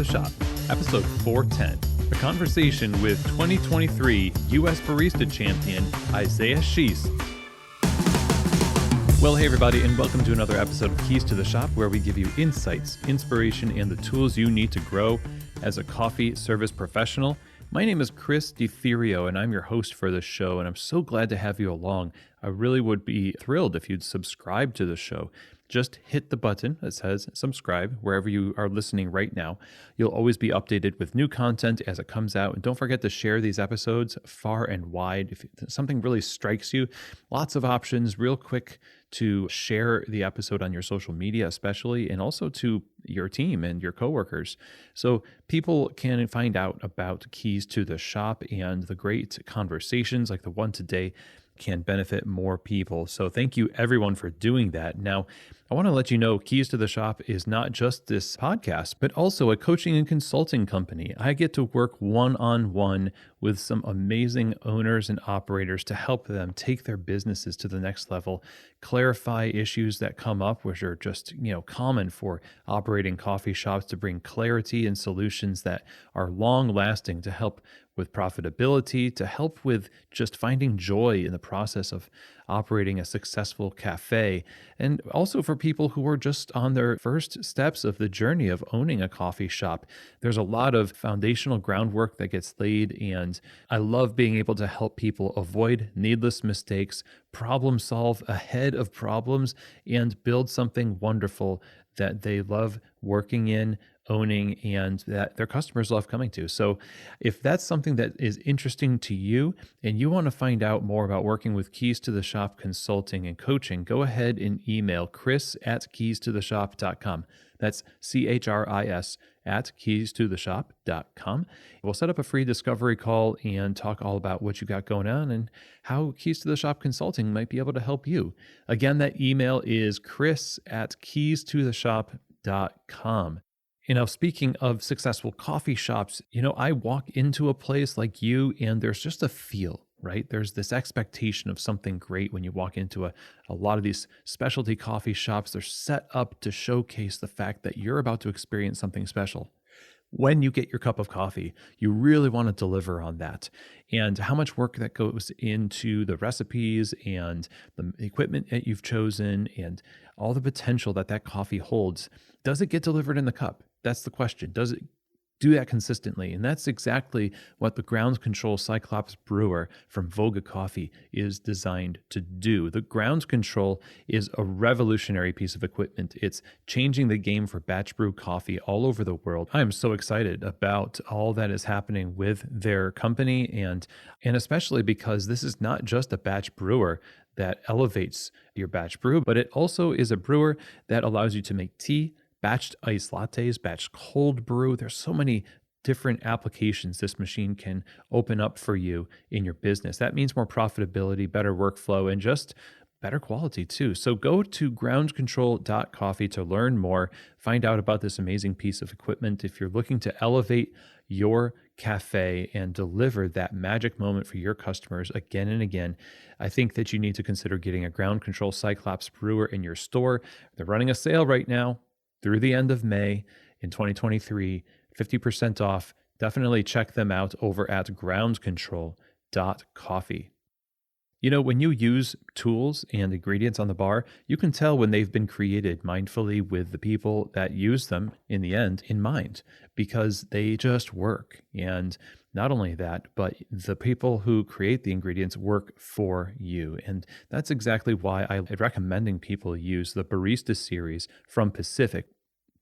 the Shop, episode 410, a conversation with 2023 US Barista Champion, Isaiah Sheese. Well, hey everybody, and welcome to another episode of Keys to the Shop, where we give you insights, inspiration, and the tools you need to grow as a coffee service professional. My name is Chris DeFirio, and I'm your host for this show, and I'm so glad to have you along. I really would be thrilled if you'd subscribe to the show. Just hit the button that says subscribe wherever you are listening right now. You'll always be updated with new content as it comes out. And don't forget to share these episodes far and wide. If something really strikes you, lots of options, real quick to share the episode on your social media, especially, and also to your team and your coworkers. So people can find out about Keys to the Shop and the great conversations like the one today can benefit more people. So thank you everyone for doing that. Now, I want to let you know Keys to the Shop is not just this podcast, but also a coaching and consulting company. I get to work one-on-one with some amazing owners and operators to help them take their businesses to the next level, clarify issues that come up, which are just, common for operating coffee shops, to bring clarity and solutions that are long lasting to help with profitability, to help with just finding joy in the process of operating a successful cafe, and also for people who are just on their first steps of the journey of owning a coffee shop. There's a lot of foundational groundwork that gets laid, and I love being able to help people avoid needless mistakes, problem solve ahead of problems, and build something wonderful that they love working in, owning, and that their customers love coming to. So if that's something that is interesting to you and you want to find out more about working with Keys to the Shop consulting and coaching, go ahead and email chris@keystotheshop.com. That's CHRIS at keystotheshop.com. We'll set up a free discovery call and talk all about what you got going on and how Keys to the Shop consulting might be able to help you. Again, that email is chris@keystotheshop.com. Speaking of successful coffee shops, I walk into a place like you and there's just a feel, right? There's this expectation of something great when you walk into a lot of these specialty coffee shops. They're set up to showcase the fact that you're about to experience something special. When you get your cup of coffee, you really want to deliver on that. And how much work that goes into the recipes and the equipment that you've chosen and all the potential that coffee holds. Does it get delivered in the cup? That's the question. Does it do that consistently? And that's exactly what the ground control Cyclops brewer from Voga Coffee is designed to do. The ground control is a revolutionary piece of equipment. It's changing the game for batch brew coffee all over the world. I am so excited about all that is happening with their company, and especially because this is not just a batch brewer that elevates your batch brew, but it also is a brewer that allows you to make tea, batched iced lattes, batched cold brew. There's so many different applications this machine can open up for you in your business. That means more profitability, better workflow, and just better quality too. So go to groundcontrol.coffee to learn more, find out about this amazing piece of equipment. If you're looking to elevate your cafe and deliver that magic moment for your customers again and again, I think that you need to consider getting a ground control Cyclops brewer in your store. They're running a sale right now through the end of May in 2023, 50% off. Definitely check them out over at groundcontrol.coffee. When you use tools and ingredients on the bar, you can tell when they've been created mindfully with the people that use them in the end in mind, because they just work. And not only that, but the people who create the ingredients work for you. And that's exactly why I'm recommending people use the Barista series from Pacific.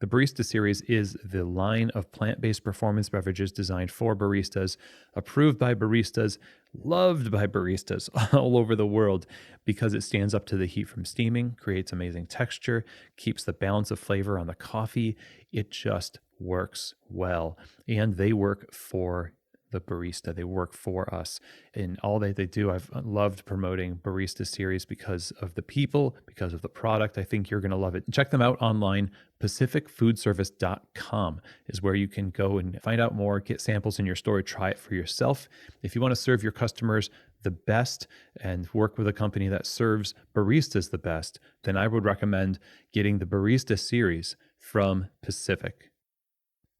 The Barista series is the line of plant-based performance beverages designed for baristas, approved by baristas, loved by baristas all over the world, because it stands up to the heat from steaming, creates amazing texture, keeps the balance of flavor on the coffee. It just works well, and they work for the barista. They work for us in all that they do. I've loved promoting Barista series because of the people, because of the product. I think you're going to love it. Check them out online. PacificFoodService.com is where you can go and find out more, get samples in your store, try it for yourself. If you want to serve your customers the best and work with a company that serves baristas the best, then I would recommend getting the Barista series from Pacific.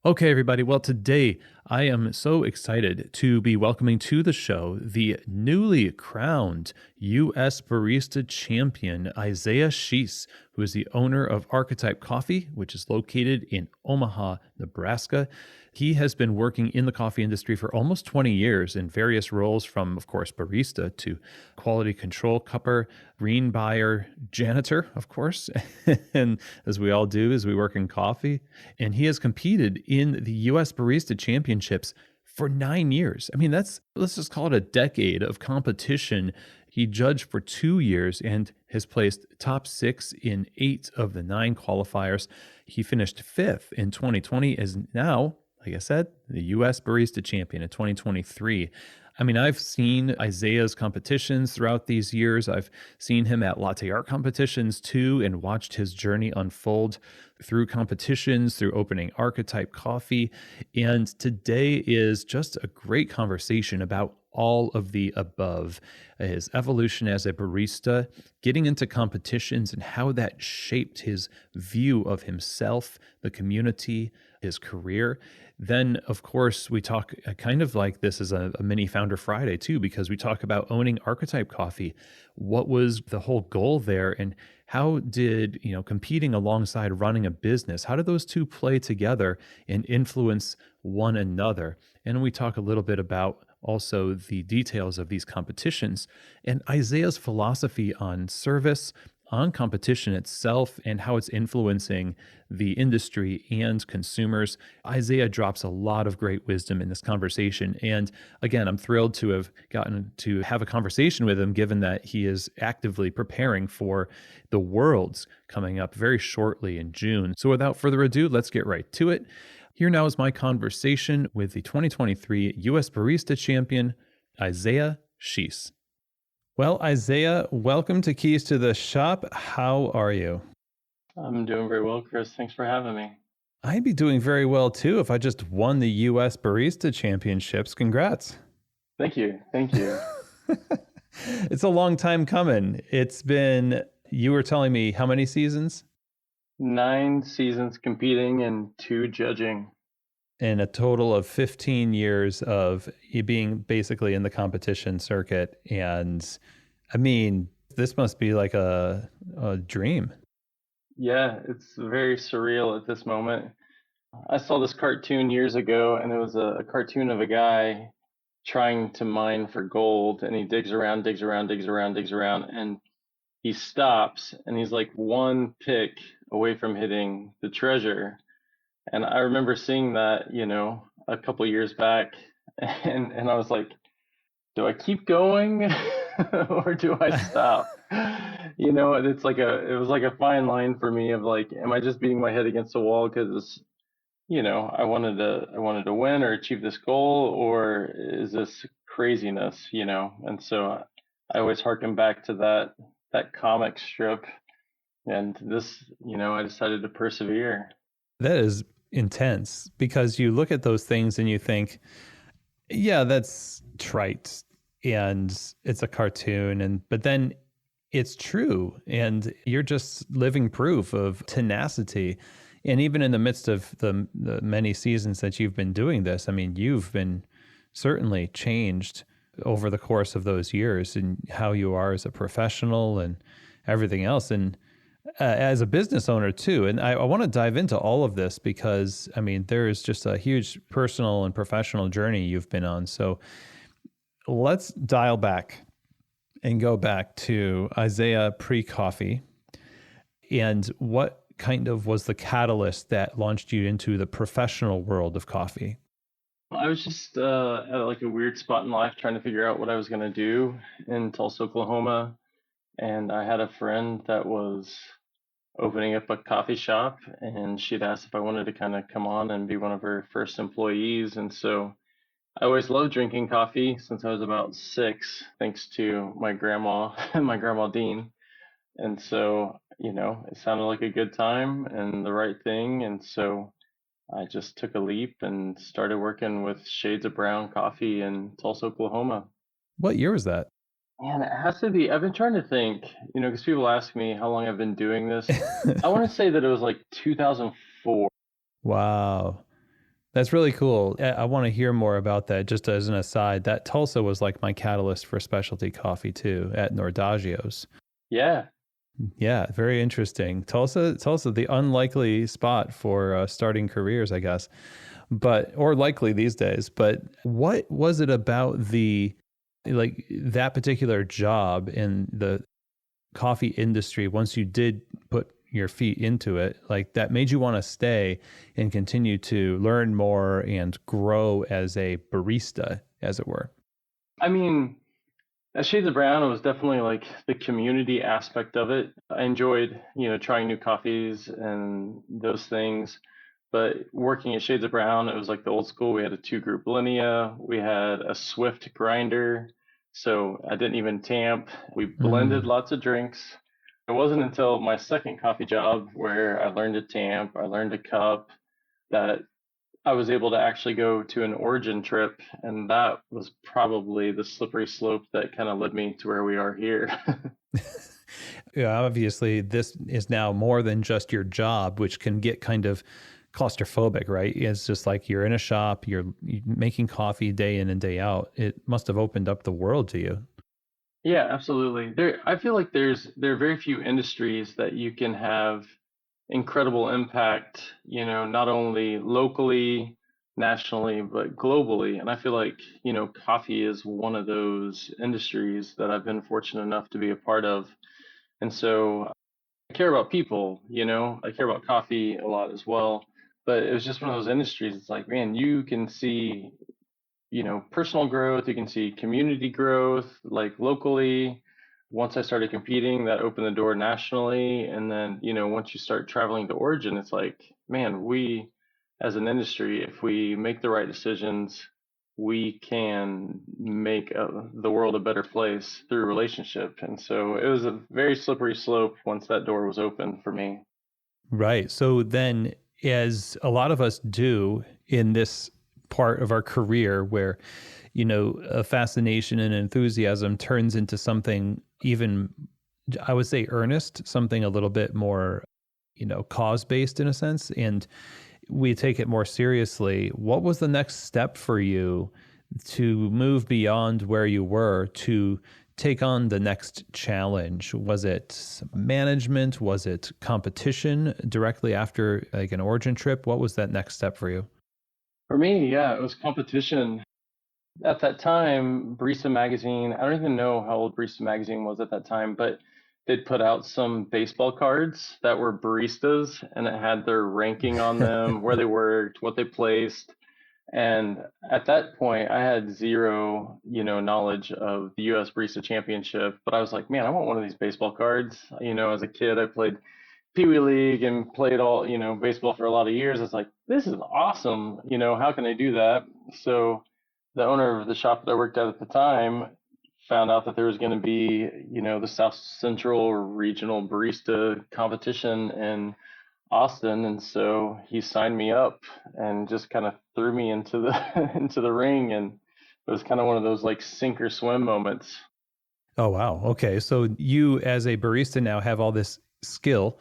Okay, everybody. Well, today I am so excited to be welcoming to the show the newly crowned US Barista Champion, Isaiah Sheese, who is the owner of Archetype Coffee, which is located in Omaha, Nebraska. He has been working in the coffee industry for almost 20 years in various roles from, of course, barista to quality control cupper, green buyer, janitor, of course, and as we all do as we work in coffee. And he has competed in the US Barista Championships for 9 years. I mean, let's just call it a decade of competition. He judged for 2 years and has placed top six in 8 of the 9 qualifiers. He finished fifth in 2020, as now, like I said, the US Barista Champion in 2023. I mean, I've seen Isaiah's competitions throughout these years. I've seen him at latte art competitions too, and watched his journey unfold through competitions, through opening Archetype Coffee. And today is just a great conversation about all of the above, his evolution as a barista, getting into competitions, and how that shaped his view of himself, the community, his career. Then, of course, we talk kind of like this as a mini Founder Friday, too, because we talk about owning Archetype Coffee. What was the whole goal there? And how did, competing alongside running a business, how did those two play together and influence one another? And we talk a little bit about also the details of these competitions and Isaiah's philosophy on service, on competition itself, and how it's influencing the industry and consumers. Isaiah drops a lot of great wisdom in this conversation. And again, I'm thrilled to have gotten to have a conversation with him, given that he is actively preparing for the Worlds coming up very shortly in June. So without further ado, let's get right to it. Here now is my conversation with the 2023 US Barista Champion, Isaiah Sheese. Well, Isaiah, welcome to Keys to the Shop. How are you? I'm doing very well, Chris. Thanks for having me. I'd be doing very well too if I just won the US Barista Championships. Congrats. Thank you. Thank you. It's a long time coming. It's been, you were telling me how many seasons? 9 seasons competing and 2 judging. And a total of 15 years of you being basically in the competition circuit. And I mean, this must be like a dream. Yeah, it's very surreal at this moment. I saw this cartoon years ago, and it was a cartoon of a guy trying to mine for gold, and he digs around, digs around, digs around, digs around, and he stops, and he's like one pick away from hitting the treasure. And I remember seeing that, a couple years back, and I was like, do I keep going or do I stop? It was like a fine line for me of like, am I just beating my head against the wall because I wanted to win or achieve this goal, or is this craziness? And so I always harken back to that comic strip, and I decided to persevere. That is intense because you look at those things and you think, yeah, that's trite and it's a cartoon, but then it's true, and you're just living proof of tenacity. And even in the midst of the many seasons that you've been doing this, I mean, you've been certainly changed over the course of those years and how you are as a professional and everything else. And as a business owner too. And I want to dive into all of this because, I mean, there is just a huge personal and professional journey you've been on. So let's dial back and go back to Isaiah pre-coffee. And what kind of was the catalyst that launched you into the professional world of coffee? I was just at like a weird spot in life trying to figure out what I was going to do in Tulsa, Oklahoma. And I had a friend that was opening up a coffee shop, and she'd asked if I wanted to kind of come on and be one of her first employees. And so I always loved drinking coffee since I was about 6, thanks to my grandma and my grandma Dean. And so, it sounded like a good time and the right thing. And so I just took a leap and started working with Shades of Brown Coffee in Tulsa, Oklahoma. What year was that? Man, it has to be. I've been trying to think, because people ask me how long I've been doing this. I want to say that it was like 2004. Wow. That's really cool. I want to hear more about that. Just as an aside, that Tulsa was like my catalyst for specialty coffee too at Nordagio's. Yeah. Yeah, very interesting. Tulsa, the unlikely spot for starting careers, I guess, but or likely these days. But what was it about the like that particular job in the coffee industry? Once you did put your feet into it, like that made you want to stay and continue to learn more and grow as a barista, as it were. I mean, at Shades of Brown, it was definitely like the community aspect of it. I enjoyed, trying new coffees and those things. But working at Shades of Brown, it was like the old school. We had a two-group linea. We had a Swift grinder. So I didn't even tamp. We blended Mm. lots of drinks. It wasn't until my second coffee job where I learned to tamp, I learned to cup, that I was able to actually go to an origin trip, and that was probably the slippery slope that kind of led me to where we are here. Yeah, obviously, this is now more than just your job, which can get kind of claustrophobic, right? It's just like you're in a shop, you're making coffee day in and day out. It must have opened up the world to you. Yeah, absolutely. I feel like there are very few industries that you can have incredible impact, not only locally, nationally, but globally. And I feel like, coffee is one of those industries that I've been fortunate enough to be a part of. And so I care about people, I care about coffee a lot as well. But it was just one of those industries. It's like, man, you can see, personal growth, you can see community growth, like locally. Once I started competing, that opened the door nationally. And then, once you start traveling to origin, it's like, man, we as an industry, if we make the right decisions, we can make the world a better place through relationship. And so it was a very slippery slope once that door was open for me. Right. So then, as a lot of us do in this part of our career where, a fascination and enthusiasm turns into something even, I would say, earnest, something a little bit more, cause based in a sense, and we take it more seriously. What was the next step for you to move beyond where you were to take on the next challenge? Was it management? Was it competition directly after like an origin trip? What was that next step for you? For me, yeah, it was competition. At that time, Barista Magazine, I don't even know how old Barista Magazine was at that time, but they'd put out some baseball cards that were baristas and it had their ranking on them, where they worked, what they placed. And at that point, I had zero, knowledge of the US Barista Championship, but I was like, man, I want one of these baseball cards. As a kid, I played Pee Wee League and played all, baseball for a lot of years. It's like, this is awesome. How can I do that? So the owner of the shop that I worked at the time found out that there was going to be, the South Central Regional Barista competition in Austin, and so he signed me up and just kind of threw me into the into the ring, and it was kind of one of those like sink or swim moments. Oh, wow. Okay. So you, as a barista, now have all this skill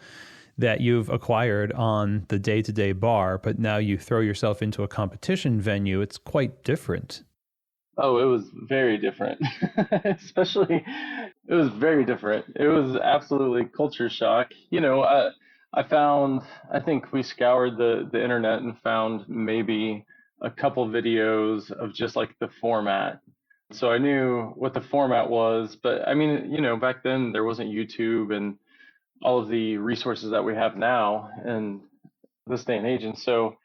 that you've acquired on the day to day bar, but now you throw yourself into a competition venue. It's quite different. Oh, it was very different. Especially, it was very different. It was absolutely culture shock. I think we scoured the internet and found maybe a couple videos of just like the format. So I knew what the format was, but I mean, back then there wasn't YouTube and all of the resources that we have now in this day and age. And so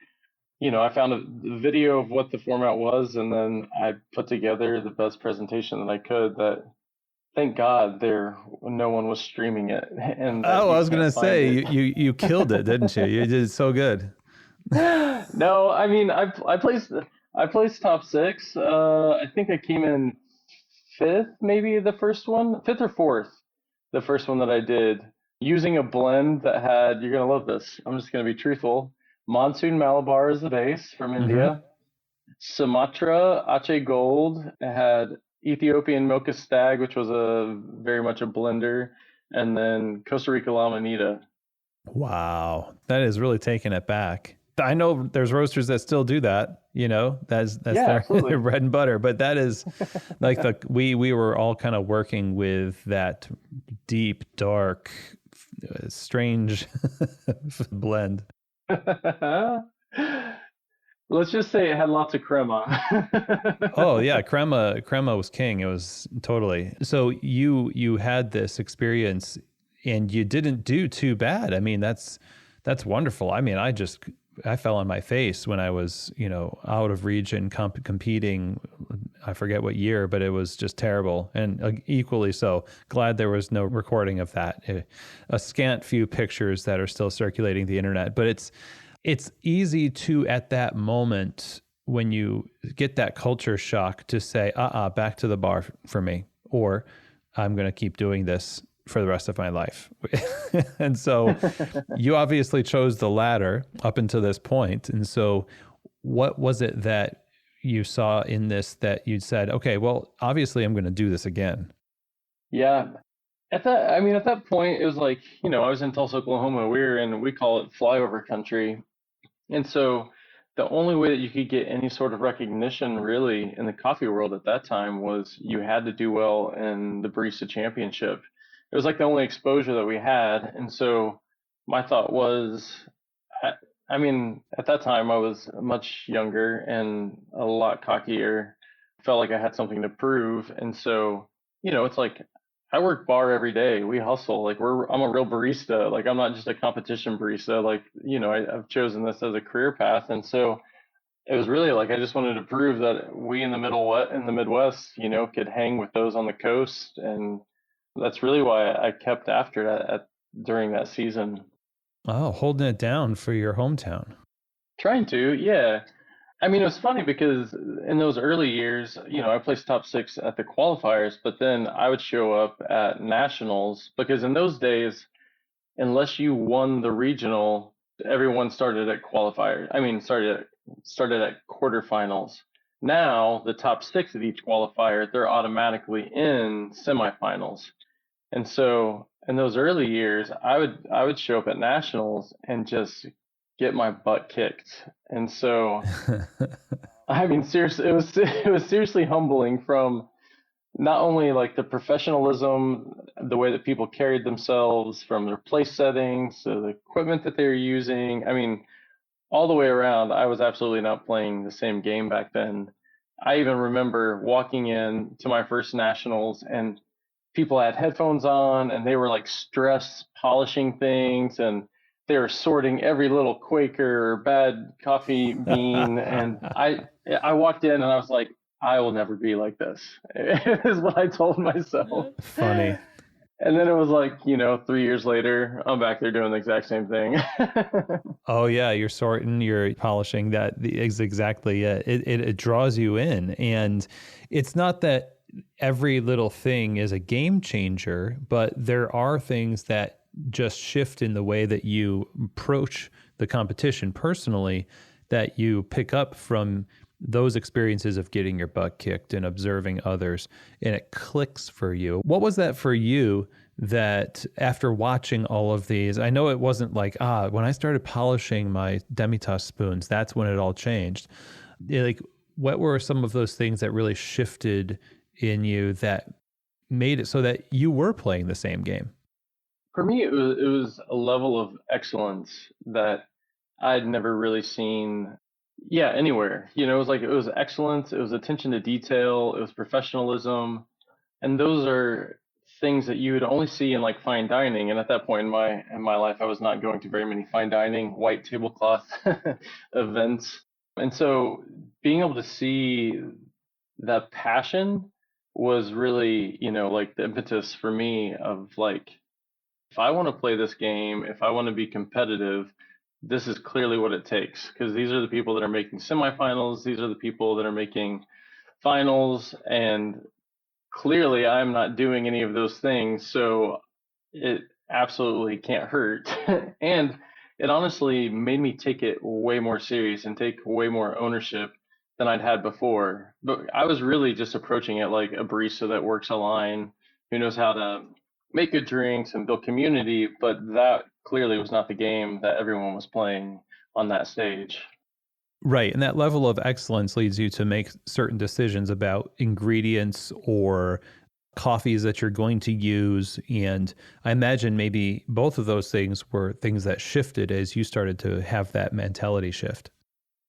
I found a video of what the format was, and then I put together the best presentation that I could. That thank God no one was streaming it, and that Oh, I you was can't gonna find say it. you killed it, didn't you? You did so good. No, I mean I placed top six. I think I came in fifth, maybe the first one, fifth or fourth, the first one that I did using a blend that had. You're gonna love this. I'm just gonna be truthful. Monsoon Malabar is the base from Mm-hmm. India. Sumatra Aceh Gold. It had Ethiopian Mocha Stag, which was a very much a blender, and then Costa Rica Lamanita. Wow, that is really taking it back. I know there's roasters that still do that, that's Yeah, their, absolutely. their bread and butter, but that is like we were all kind of working with that deep, dark, strange blend. Let's just say it had lots of crema. Oh yeah, crema was king. It was totally. So you had this experience and you didn't do too bad. I mean, that's wonderful. I mean, I fell on my face when I was, out of region competing. I forget what year, but it was just terrible, and equally so. Glad there was no recording of that. A scant few pictures that are still circulating the internet, but it's easy to, at that moment, when you get that culture shock, to say, back to the bar for me, or I'm going to keep doing this for the rest of my life. And so you obviously chose the latter up until this point. And so what was it that you saw in this that you said, okay, well, obviously I'm going to do this again? Yeah. At that point, it was like, I was in Tulsa, Oklahoma. We call it flyover country. And so the only way that you could get any sort of recognition really in the coffee world at that time was you had to do well in the Barista Championship. It was like the only exposure that we had. And so my thought was, at that time I was much younger and a lot cockier, felt like I had something to prove. And so, it's like I work bar every day. We hustle. Like I'm a real barista. Like I'm not just a competition barista. Like, I've chosen this as a career path. And so it was really like I just wanted to prove that we in the Midwest, could hang with those on the coast. And that's really why I kept after that during that season. Oh, holding it down for your hometown. Trying to, yeah. It was funny because in those early years, I placed top six at the qualifiers, but then I would show up at nationals because in those days, unless you won the regional, everyone started at qualifiers. Started at quarterfinals. Now the top six at each qualifier, they're automatically in semifinals. And so in those early years, I would show up at nationals and just get my butt kicked. And so seriously, it was seriously humbling from not only like the professionalism, the way that people carried themselves, from their place settings to the equipment that they were using. All the way around, I was absolutely not playing the same game back then. I even remember walking in to my first nationals and people had headphones on and they were like stress polishing things and they were sorting every little Quaker or bad coffee bean. And I walked in and I was like, I will never be like this, is what I told myself. Funny. And then it was like, 3 years later, I'm back there doing the exact same thing. Oh yeah, you're sorting, you're polishing. That is exactly it. It draws you in, and it's not that every little thing is a game changer, but there are things that just shift in the way that you approach the competition personally, that you pick up from those experiences of getting your butt kicked and observing others, and it clicks for you. What was that for you, that after watching all of these, I know it wasn't like, when I started polishing my Demitas spoons, that's when it all changed. Like, what were some of those things that really shifted in you that made it so that you were playing the same game? For me, it was a level of excellence that I'd never really seen, yeah, anywhere. It was like it was excellence, it was attention to detail, it was professionalism, and those are things that you would only see in like fine dining. And at that point in my life, I was not going to very many fine dining, white tablecloth events. And so being able to see that passion was really, like the impetus for me of like, if I want to play this game, if I want to be competitive, this is clearly what it takes, because these are the people that are making semifinals. These are the people that are making finals. And clearly I'm not doing any of those things. So it absolutely can't hurt. And it honestly made me take it way more serious and take way more ownership than I'd had before. But I was really just approaching it like a barista that works a line, who knows how to make good drinks and build community. But that clearly was not the game that everyone was playing on that stage. Right. And that level of excellence leads you to make certain decisions about ingredients or coffees that you're going to use. And I imagine maybe both of those things were things that shifted as you started to have that mentality shift.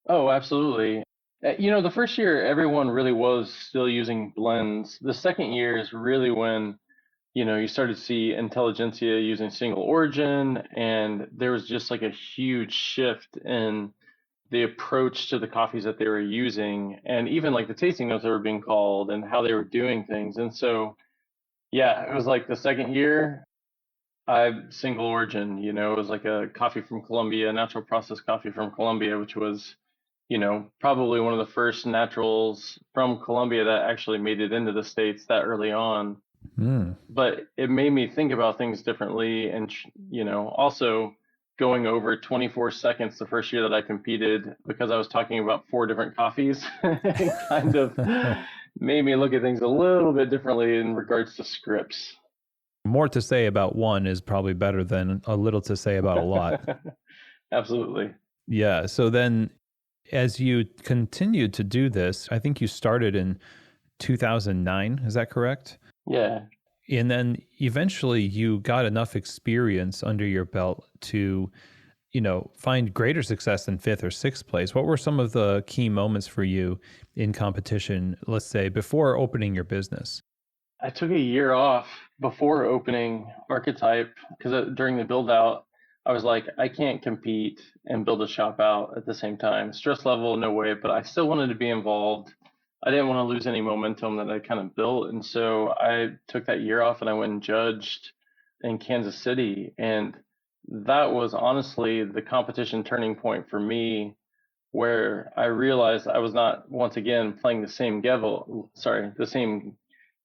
Oh, absolutely. The first year, everyone really was still using blends. The second year is really when, you started to see intelligentsia using single origin, and there was just like a huge shift in the approach to the coffees that they were using, and even like the tasting notes that were being called and how they were doing things. And so, yeah, it was like the second year, I single origin, it was like a coffee from Colombia, natural process coffee from Colombia, which was, probably one of the first naturals from Colombia that actually made it into the States that early on. Mm. But it made me think about things differently. And, also going over 24 seconds the first year that I competed, because I was talking about four different coffees, it kind of made me look at things a little bit differently in regards to scripts. More to say about one is probably better than a little to say about a lot. Absolutely. Yeah. So then as you continued to do this, I think you started in 2009. Is that correct? Yeah. And then eventually you got enough experience under your belt to, find greater success in fifth or sixth place. What were some of the key moments for you in competition, let's say, before opening your business? I took a year off before opening Archetype because during the build out, I was like, I can't compete and build a shop out at the same time. Stress level, no way, but I still wanted to be involved. I didn't want to lose any momentum that I kind of built. And so I took that year off and I went and judged in Kansas City. And that was honestly the competition turning point for me, where I realized I was not once again playing the same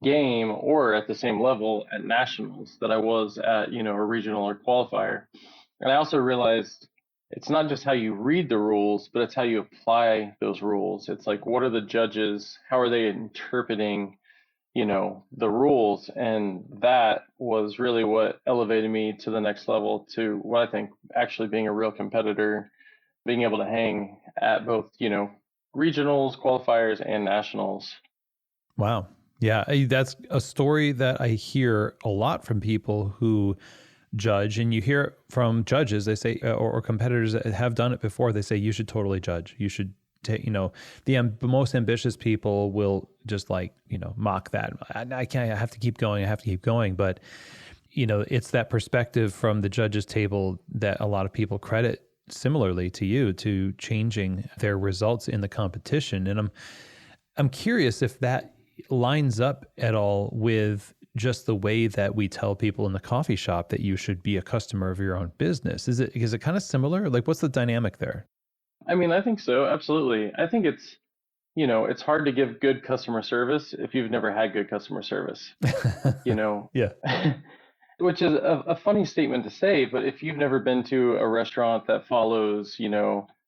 game or at the same level at nationals that I was at, a regional or qualifier. And I also realized it's not just how you read the rules, but it's how you apply those rules. It's like, what are the judges? How are they interpreting, the rules? And that was really what elevated me to the next level to what I think actually being a real competitor, being able to hang at both, regionals, qualifiers, and nationals. Wow. Yeah, that's a story that I hear a lot from people who judge, and you hear from judges, they say, or competitors that have done it before, they say, you should totally judge. You should take, the most ambitious people will just like, mock that. I can't, I have to keep going. I have to keep going. But, it's that perspective from the judges table that a lot of people credit similarly to you to changing their results in the competition. And I'm curious if that lines up at all with just the way that we tell people in the coffee shop that you should be a customer of your own business. Is it kind of similar? Like, what's the dynamic there? I mean, I think so. Absolutely. I think it's hard to give good customer service if you've never had good customer service, you know, Yeah. which is a funny statement to say, but if you've never been to a restaurant that follows,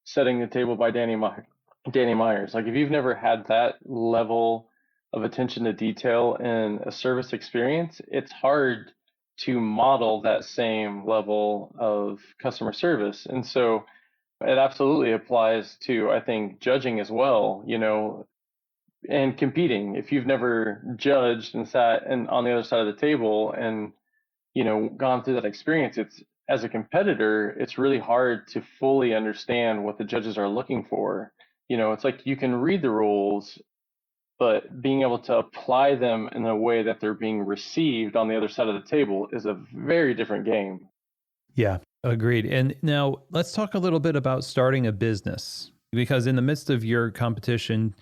setting the table by Danny Myers, like if you've never had that level of attention to detail in a service experience, it's hard to model that same level of customer service. And so it absolutely applies to, I think, judging as well, and competing. If you've never judged and sat and on the other side of the table and, gone through that experience, it's as a competitor, it's really hard to fully understand what the judges are looking for. It's like you can read the rules, but being able to apply them in a way that they're being received on the other side of the table is a very different game. Yeah, agreed. And now let's talk a little bit about starting a business. Because in the midst of your competition,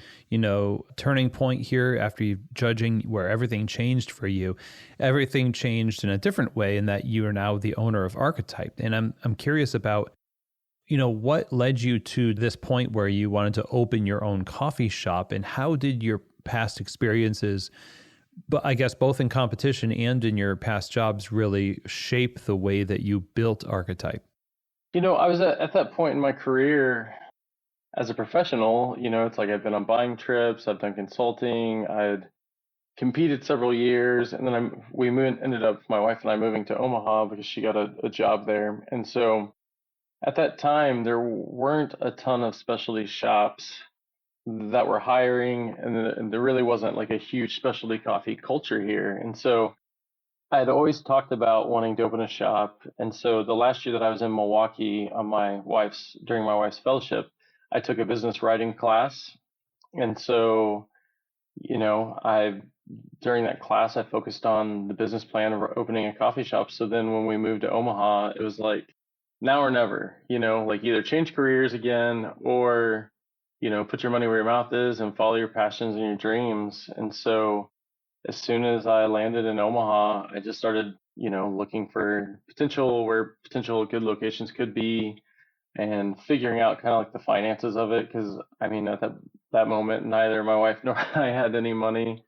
turning point here after you judging where everything changed for you, everything changed in a different way in that you are now the owner of Archetype. And I'm curious about, what led you to this point where you wanted to open your own coffee shop, and how did your past experiences, but I guess both in competition and in your past jobs, really shape the way that you built Archetype? I was at that point in my career as a professional, it's like I've been on buying trips, I've done consulting, I'd competed several years, and then ended up my wife and I moving to Omaha because she got a job there, and so at that time, there weren't a ton of specialty shops that were hiring, and there really wasn't like a huge specialty coffee culture here. And so I had always talked about wanting to open a shop. And so the last year that I was in Milwaukee on during my wife's fellowship, I took a business writing class. And so, during that class, I focused on the business plan of opening a coffee shop. So then when we moved to Omaha, it was like now or never, like either change careers again or, put your money where your mouth is and follow your passions and your dreams. And so as soon as I landed in Omaha, I just started, looking for where potential good locations could be and figuring out kind of like the finances of it. Cause I mean, at that moment, neither my wife nor I had any money.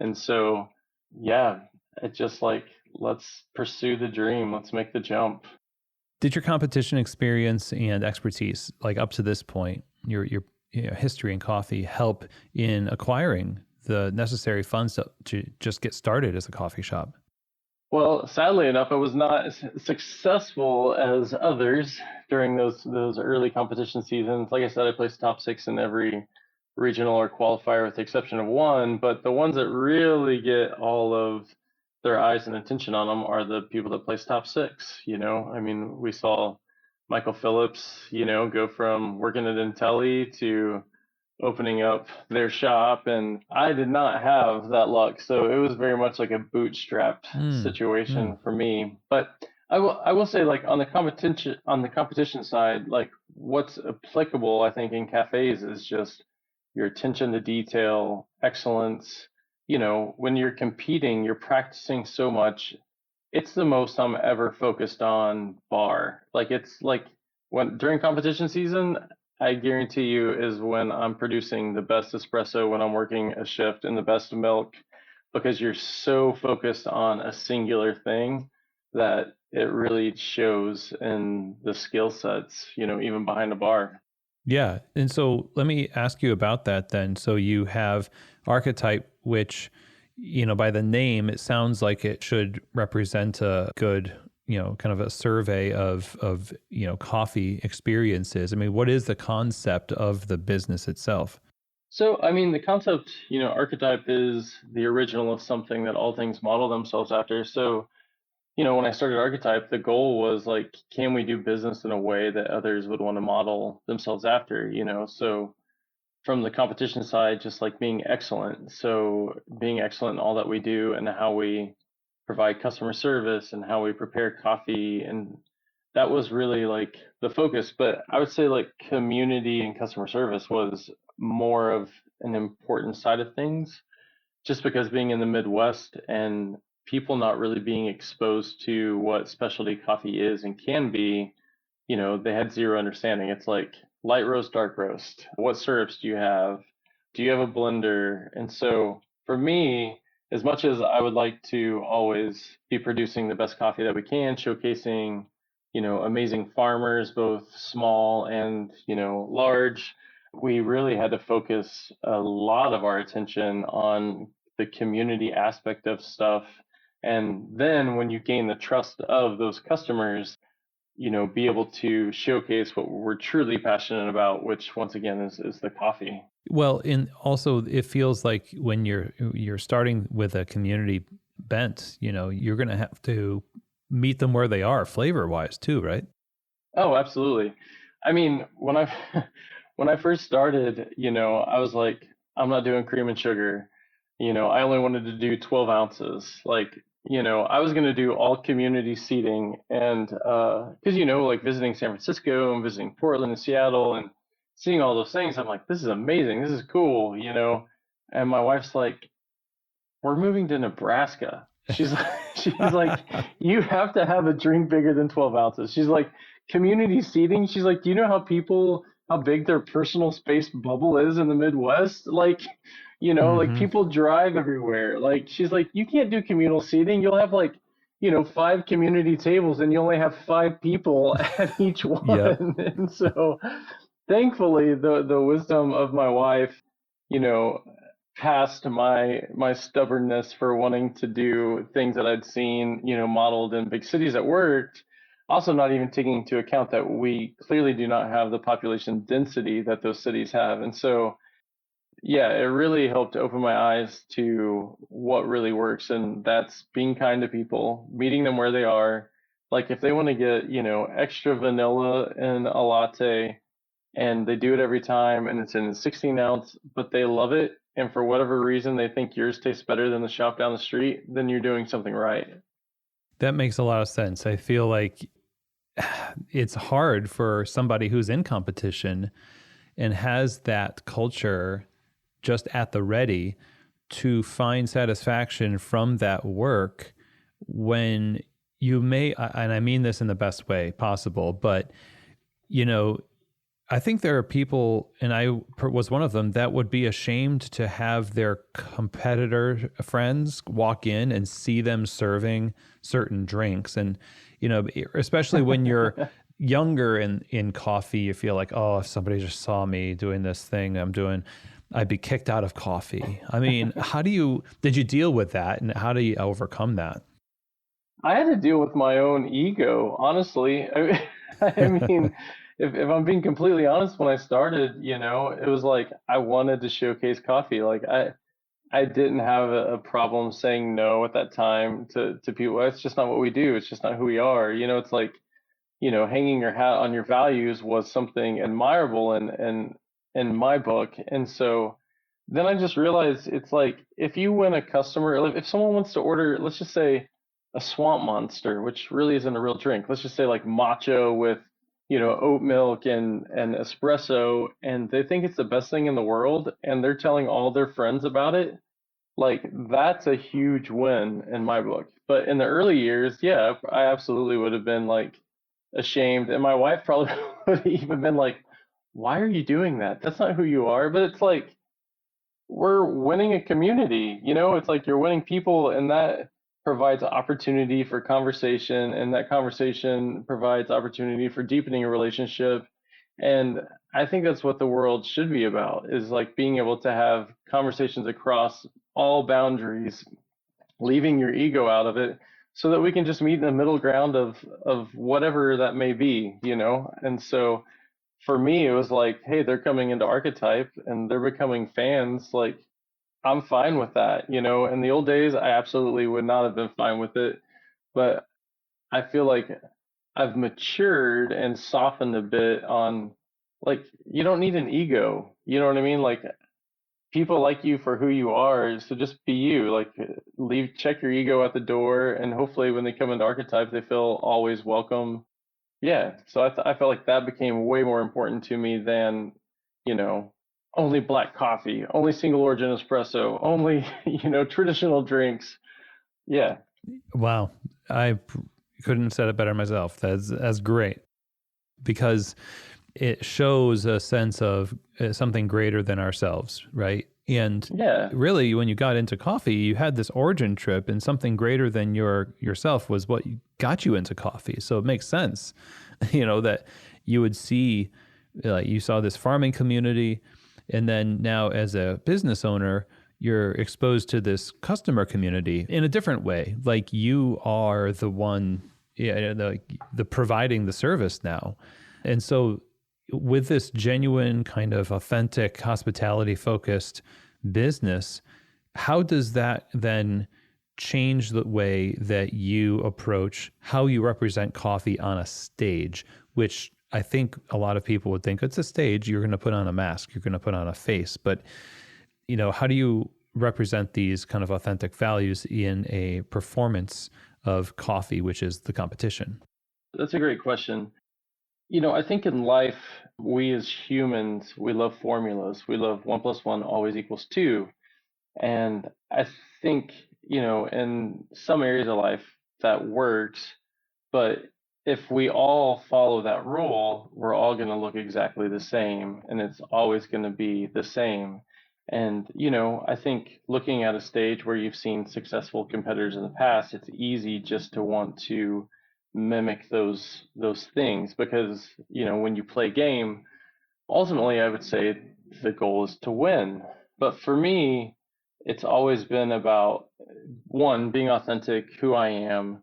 And so, yeah, it just like, let's pursue the dream. Let's make the jump. Did your competition experience and expertise, like up to this point, your history in coffee, help in acquiring the necessary funds to just get started as a coffee shop? Well, sadly enough, I was not as successful as others during those early competition seasons. Like I said, I placed top 6 in every regional or qualifier with the exception of one, but the ones that really get all of their eyes and attention on them are the people that place top 6. I mean, we saw Michael Phillips, go from working at Intelli to opening up their shop, and I did not have that luck. So it was very much like a bootstrapped situation for me. But I will say, like, on the competition side, like what's applicable I think in cafes is just your attention to detail, excellence. When you're competing, you're practicing so much. It's the most I'm ever focused on bar. Like it's like when during competition season, I guarantee you is when I'm producing the best espresso when I'm working a shift and the best milk because you're so focused on a singular thing that it really shows in the skill sets, even behind a bar. Yeah. And so let me ask you about that then. So you have Archetype, which, by the name, it sounds like it should represent a good, kind of a survey of, coffee experiences. I mean, what is the concept of the business itself? So, I mean, the concept, archetype is the original of something that all things model themselves after. So, when I started Archetype, the goal was like, can we do business in a way that others would want to model themselves after, So from the competition side, just like being excellent. So being excellent in all that we do and how we provide customer service and how we prepare coffee. And that was really like the focus. But I would say like community and customer service was more of an important side of things just because being in the Midwest and people not really being exposed to what specialty coffee is and can be, they had zero understanding. It's like light roast, dark roast. What syrups do you have? Do you have a blender? And so for me, as much as I would like to always be producing the best coffee that we can, showcasing, amazing farmers, both small and, large, we really had to focus a lot of our attention on the community aspect of stuff. And then when you gain the trust of those customers, be able to showcase what we're truly passionate about, which once again is the coffee. Well, and also it feels like when you're starting with a community bent, you're going to have to meet them where they are flavor wise too, right? Oh, absolutely. I mean, when I when I first started, I was like, I'm not doing cream and sugar. I only wanted to do 12 ounces. Like, I was going to do all community seating. And because, like visiting San Francisco and visiting Portland and Seattle and seeing all those things, I'm like, this is amazing. This is cool, And my wife's like, we're moving to Nebraska. She's like, she's like, you have to have a drink bigger than 12 ounces. She's like, community seating. She's like, do you know how big their personal space bubble is in the Midwest? Like, like people drive everywhere. Like, she's like, you can't do communal seating. You'll have like, 5 community tables and you only have 5 people at each one. Yep. And so thankfully the wisdom of my wife, past my stubbornness for wanting to do things that I'd seen, modeled in big cities that worked, also not even taking into account that we clearly do not have the population density that those cities have. And so, yeah, it really helped open my eyes to what really works. And that's being kind to people, meeting them where they are. Like if they want to get, extra vanilla in a latte and they do it every time and it's in a 16 ounce, but they love it. And for whatever reason, they think yours tastes better than the shop down the street, then you're doing something right. That makes a lot of sense. I feel like it's hard for somebody who's in competition and has that culture just at the ready to find satisfaction from that work when you may, and I mean this in the best way possible, but I think there are people, and I was one of them, that would be ashamed to have their competitor friends walk in and see them serving certain drinks. And, especially when you're younger in coffee, you feel like, oh, if somebody just saw me doing this thing I'm doing, I'd be kicked out of coffee. I mean, did you deal with that, and how do you overcome that? I had to deal with my own ego, honestly. I mean, if I'm being completely honest, when I started, it was like I wanted to showcase coffee. Like I didn't have a problem saying no at that time to people. It's just not what we do. It's just not who we are. It's like, hanging your hat on your values was something admirable in my book. And so then I just realized it's like if you win a customer, like if someone wants to order, let's just say a swamp monster, which really isn't a real drink. Let's just say like matcha with, oat milk and espresso, and they think it's the best thing in the world, and they're telling all their friends about it. Like that's a huge win in my book. But in the early years, yeah, I absolutely would have been like ashamed, and my wife probably would have even been like, "Why are you doing that? That's not who you are." But it's like we're winning a community, it's like you're winning people, and that provides opportunity for conversation, and that conversation provides opportunity for deepening a relationship. And I think that's what the world should be about, is like being able to have conversations across all boundaries, leaving your ego out of it, so that we can just meet in the middle ground of whatever that may be, And so for me, it was like, hey, they're coming into Archetype and they're becoming fans. Like, I'm fine with that. In the old days, I absolutely would not have been fine with it. But I feel like I've matured and softened a bit on, like, you don't need an ego. You know what I mean? Like, people like you for who you are. So just be you. Like, check your ego at the door. And hopefully, when they come into Archetype, they feel always welcome. Yeah, so I felt like that became way more important to me than, you know, only black coffee, only single origin espresso, only, traditional drinks. Yeah. Wow. I couldn't have said it better myself. That's great, because it shows a sense of something greater than ourselves, right? And Yeah. really, when you got into coffee, you had this origin trip, and something greater than yourself was what got you into coffee. So it makes sense, that you would see, like you saw this farming community, and then now as a business owner, you're exposed to this customer community in a different way. Like you are the one, the providing the service now. And so with this genuine kind of authentic hospitality focused business, how does that then change the way that you approach how you represent coffee on a stage, which I think a lot of people would think it's a stage, you're going to put on a mask, you're going to put on a face, but how do you represent these kind of authentic values in a performance of coffee, which is the competition? That's a great question. I think in life, we as humans, we love formulas. We love 1 + 1 always equals 2. And I think, in some areas of life that works, but if we all follow that rule, we're all going to look exactly the same, and it's always going to be the same. And, I think looking at a stage where you've seen successful competitors in the past, it's easy just to want to mimic those things because, when you play a game, ultimately I would say the goal is to win. But for me, it's always been about one, being authentic, who I am,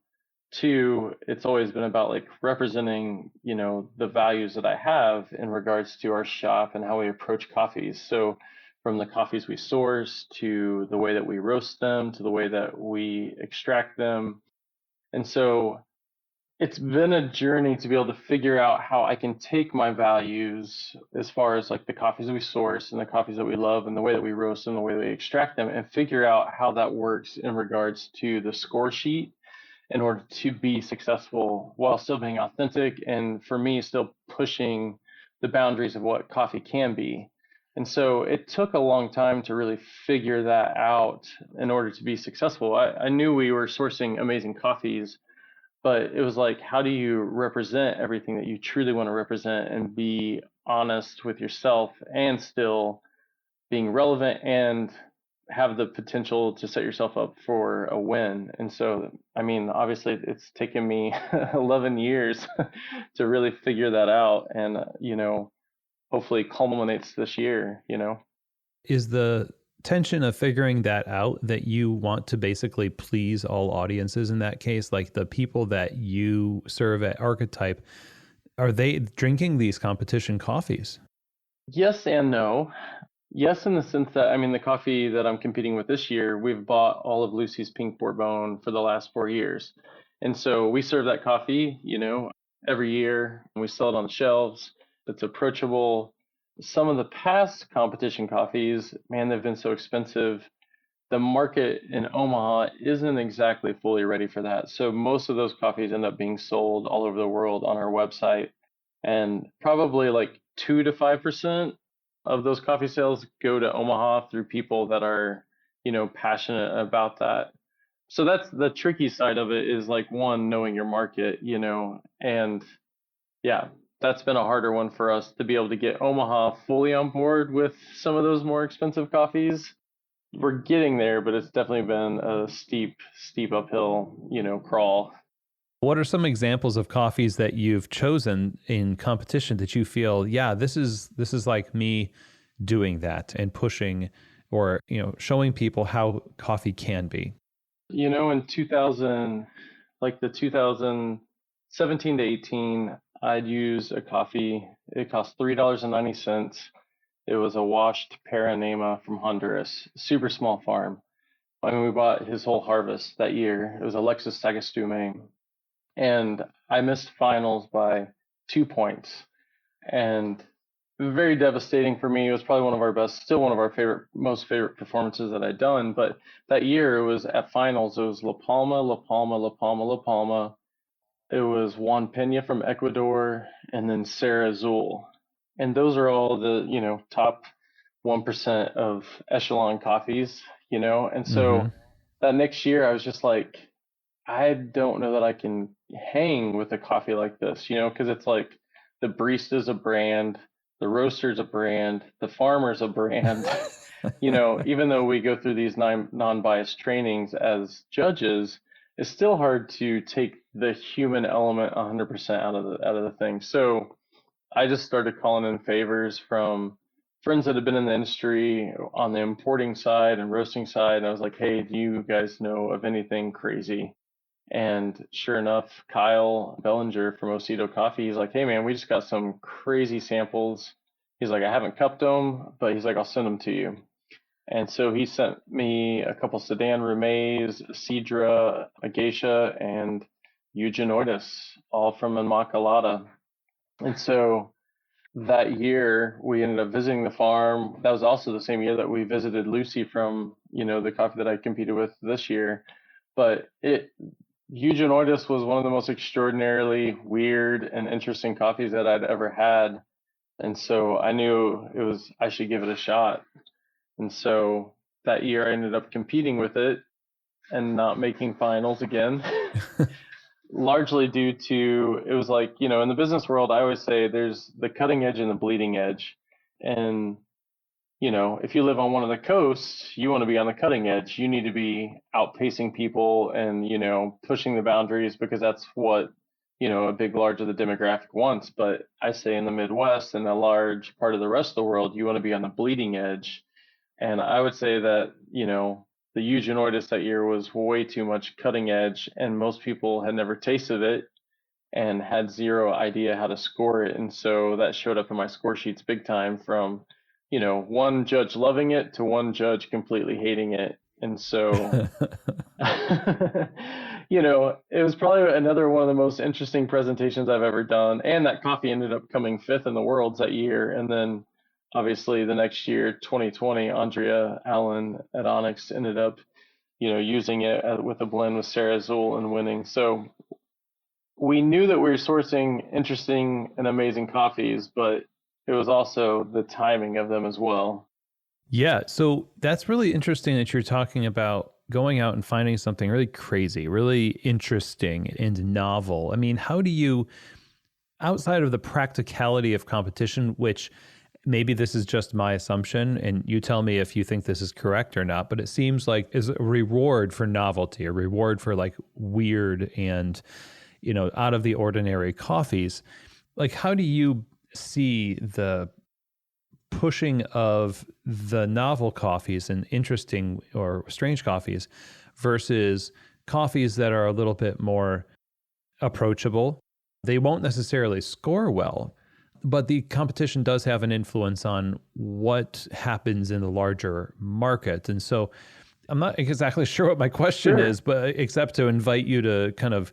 two, it's always been about like representing, the values that I have in regards to our shop and how we approach coffees. So from the coffees we source to the way that we roast them to the way that we extract them. And so it's been a journey to be able to figure out how I can take my values as far as like the coffees that we source and the coffees that we love and the way that we roast them, the way that we extract them, and figure out how that works in regards to the score sheet in order to be successful while still being authentic. And for me, still pushing the boundaries of what coffee can be. And so it took a long time to really figure that out in order to be successful. I knew we were sourcing amazing coffees, but it was like, how do you represent everything that you truly want to represent and be honest with yourself and still being relevant and have the potential to set yourself up for a win? And so, I mean, obviously it's taken me 11 years to really figure that out, and, hopefully culminates this year. Is the tension of figuring that out that you want to basically please all audiences in that case? Like the people that you serve at Archetype, are they drinking these competition coffees? Yes and no. Yes, in the sense that, I mean, the coffee that I'm competing with this year, we've bought all of Lucy's Pink Bourbon for the last 4 years. And so we serve that coffee, every year, and we sell it on the shelves. It's approachable. Some of the past competition coffees, man, they've been so expensive. The market in Omaha isn't exactly fully ready for that. So most of those coffees end up being sold all over the world on our website. And probably like 2 to 5% of those coffee sales go to Omaha through people that are, passionate about that. So that's the tricky side of it, is like, one, knowing your market, and yeah, that's been a harder one for us to be able to get Omaha fully on board with some of those more expensive coffees. We're getting there, but it's definitely been a steep uphill, crawl. What are some examples of coffees that you've chosen in competition that you feel, yeah, this is like me doing that and pushing or, showing people how coffee can be? In 2000, like the 2017 to 18, I'd use a coffee. It cost $3.90. It was a washed Paranema from Honduras, super small farm. I mean, we bought his whole harvest that year. It was a Lexus Sagastume, and I missed finals by 2 points, and very devastating for me. It was probably one of our best, still one of our most favorite performances that I'd done. But that year, it was at finals. It was La Palma, La Palma, La Palma, La Palma. It was Juan Pena from Ecuador, and then Serra Azul. And those are all the, top 1% of echelon coffees, And so that next year, I was just like, I don't know that I can hang with a coffee like this, because it's like the barista's a brand, the roaster's a brand, the farmer's a brand. Even though we go through these non-biased trainings as judges, it's still hard to take the human element 100% out of the thing. So I just started calling in favors from friends that have been in the industry on the importing side and roasting side. And I was like, hey, do you guys know of anything crazy? And sure enough, Kyle Bellinger from Osito Coffee, he's like, hey man, we just got some crazy samples. He's like, I haven't cupped them, but he's like, I'll send them to you. And so he sent me a couple Sedan Rumés, a Cedra, a Geisha, and Eugenoides, all from Immaculata. And so that year we ended up visiting the farm. That was also the same year that we visited Lucy from, the coffee that I competed with this year. But Eugenoides was one of the most extraordinarily weird and interesting coffees that I'd ever had. And so I knew I should give it a shot. And so that year I ended up competing with it and not making finals again, largely due to, it was like, in the business world, I always say there's the cutting edge and the bleeding edge. And, if you live on one of the coasts, you want to be on the cutting edge. You need to be outpacing people and, pushing the boundaries, because that's what, a big, large of the demographic wants. But I say in the Midwest and a large part of the rest of the world, you want to be on the bleeding edge. And I would say that, the the Eugenioides that year was way too much cutting edge, and most people had never tasted it and had zero idea how to score it. And so that showed up in my score sheets big time, from, one judge loving it to one judge completely hating it. And so, it was probably another one of the most interesting presentations I've ever done. And that coffee ended up coming fifth in the world that year. And then obviously the next year, 2020, Andrea Allen at Onyx ended up, using it with a blend with Sarah Azul and winning. So we knew that we were sourcing interesting and amazing coffees, but it was also the timing of them as well. Yeah. So that's really interesting that you're talking about going out and finding something really crazy, really interesting and novel. I mean, how do you, outside of the practicality of competition, which maybe this is just my assumption, and you tell me if you think this is correct or not, but it seems like is a reward for novelty, a reward for like weird and, out of the ordinary coffees. Like, how do you see the pushing of the novel coffees and interesting or strange coffees versus coffees that are a little bit more approachable? They won't necessarily score well, but the competition does have an influence on what happens in the larger market. And so I'm not exactly sure what my question is, but except to invite you to kind of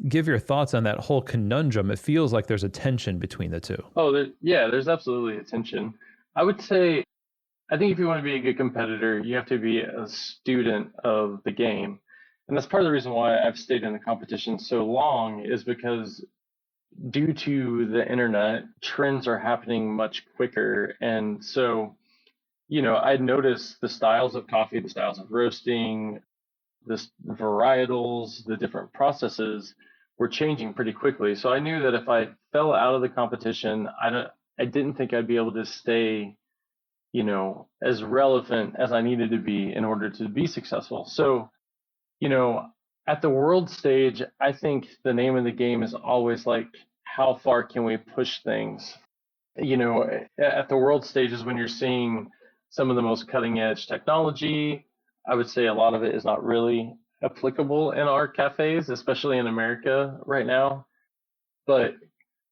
give your thoughts on that whole conundrum. It feels like there's a tension between the two. Oh, there's absolutely a tension. I would say, I think if you want to be a good competitor, you have to be a student of the game. And that's part of the reason why I've stayed in the competition so long, is because due to the internet, trends are happening much quicker. And so, I'd noticed the styles of coffee, the styles of roasting, the varietals, the different processes were changing pretty quickly. So I knew that if I fell out of the competition, I didn't think I'd be able to stay, as relevant as I needed to be in order to be successful. So, at the world stage, I think the name of the game is always like, how far can we push things? At the world stage is when you're seeing some of the most cutting edge technology. I would say a lot of it is not really applicable in our cafes, especially in America right now. But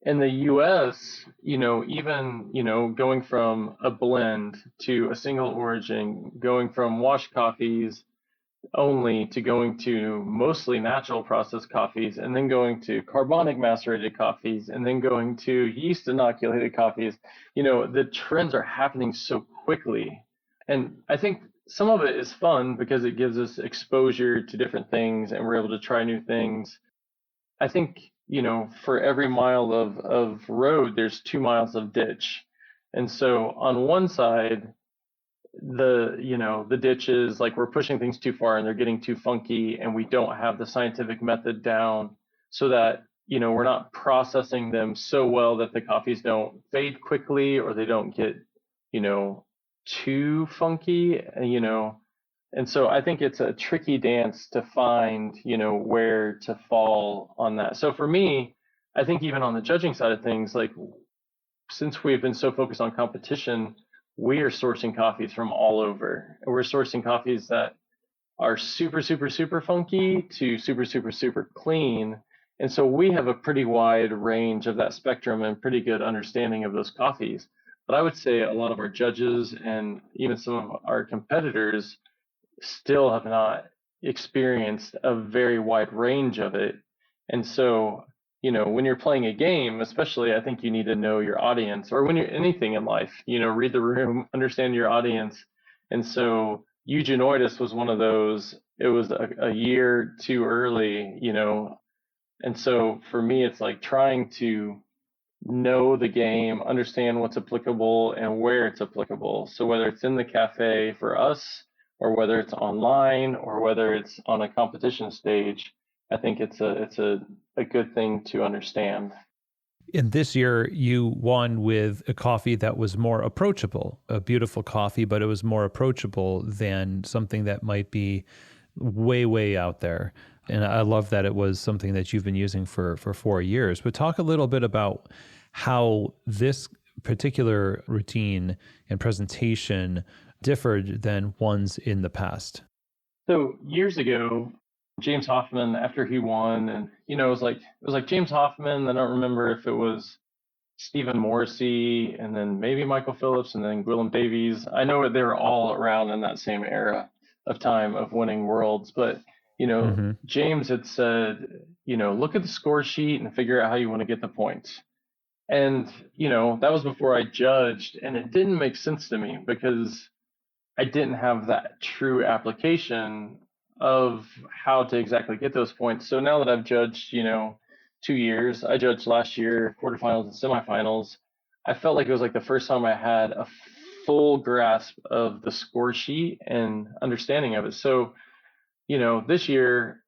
in the US, even, going from a blend to a single origin, going from wash coffees only to going to mostly natural processed coffees, and then going to carbonic macerated coffees, and then going to yeast inoculated coffees, the trends are happening so quickly. And I think some of it is fun because it gives us exposure to different things and we're able to try new things. I think, for every mile of road, there's 2 miles of ditch. And so on one side, the ditch is like we're pushing things too far and they're getting too funky, and we don't have the scientific method down so that, we're not processing them so well that the coffees don't fade quickly or they don't get, too funky, and so I think it's a tricky dance to find, where to fall on that. So for me, I think even on the judging side of things, like, since we've been so focused on competition, we are sourcing coffees from all over. We're sourcing coffees that are super, super, super funky to super, super, super clean. And so we have a pretty wide range of that spectrum and pretty good understanding of those coffees. But I would say a lot of our judges and even some of our competitors still have not experienced a very wide range of it. And so, when you're playing a game, especially, I think you need to know your audience, or when you're anything in life, read the room, understand your audience. And so Eugenioides was one of those. It was a year too early, and so for me, it's like trying to know the game, understand what's applicable and where it's applicable. So whether it's in the cafe for us, or whether it's online, or whether it's on a competition stage, I think it's a good thing to understand. And this year you won with a coffee that was more approachable, a beautiful coffee, but it was more approachable than something that might be way, way out there. And I love that it was something that you've been using for 4 years. But talk a little bit about how this particular routine and presentation differed than ones in the past. So years ago, James Hoffman, after he won, and it was like James Hoffman. I don't remember if it was Stephen Morrissey, and then maybe Michael Phillips, and then Gwillem Davies. I know they were all around in that same era of time of winning worlds, but Hmm. James had said, look at the score sheet and figure out how you want to get the points. And that was before I judged, and it didn't make sense to me because I didn't have that true application of how to exactly get those points. So now that I've judged, 2 years, I judged last year, quarterfinals and semifinals. I felt like it was like the first time I had a full grasp of the score sheet and understanding of it. So, this year,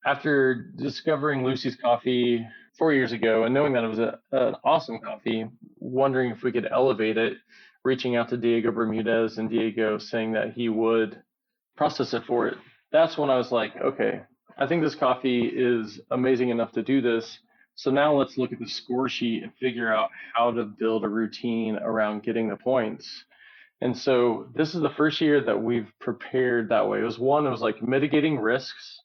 after discovering Lucy's coffee 4 years ago and knowing that it was an awesome coffee, wondering if we could elevate it, reaching out to Diego Bermudez and Diego saying that he would process it for it. That's when I was like, okay, I think this coffee is amazing enough to do this. So now let's look at the score sheet and figure out how to build a routine around getting the points. And so this is the first year that we've prepared that way. It was like mitigating risks,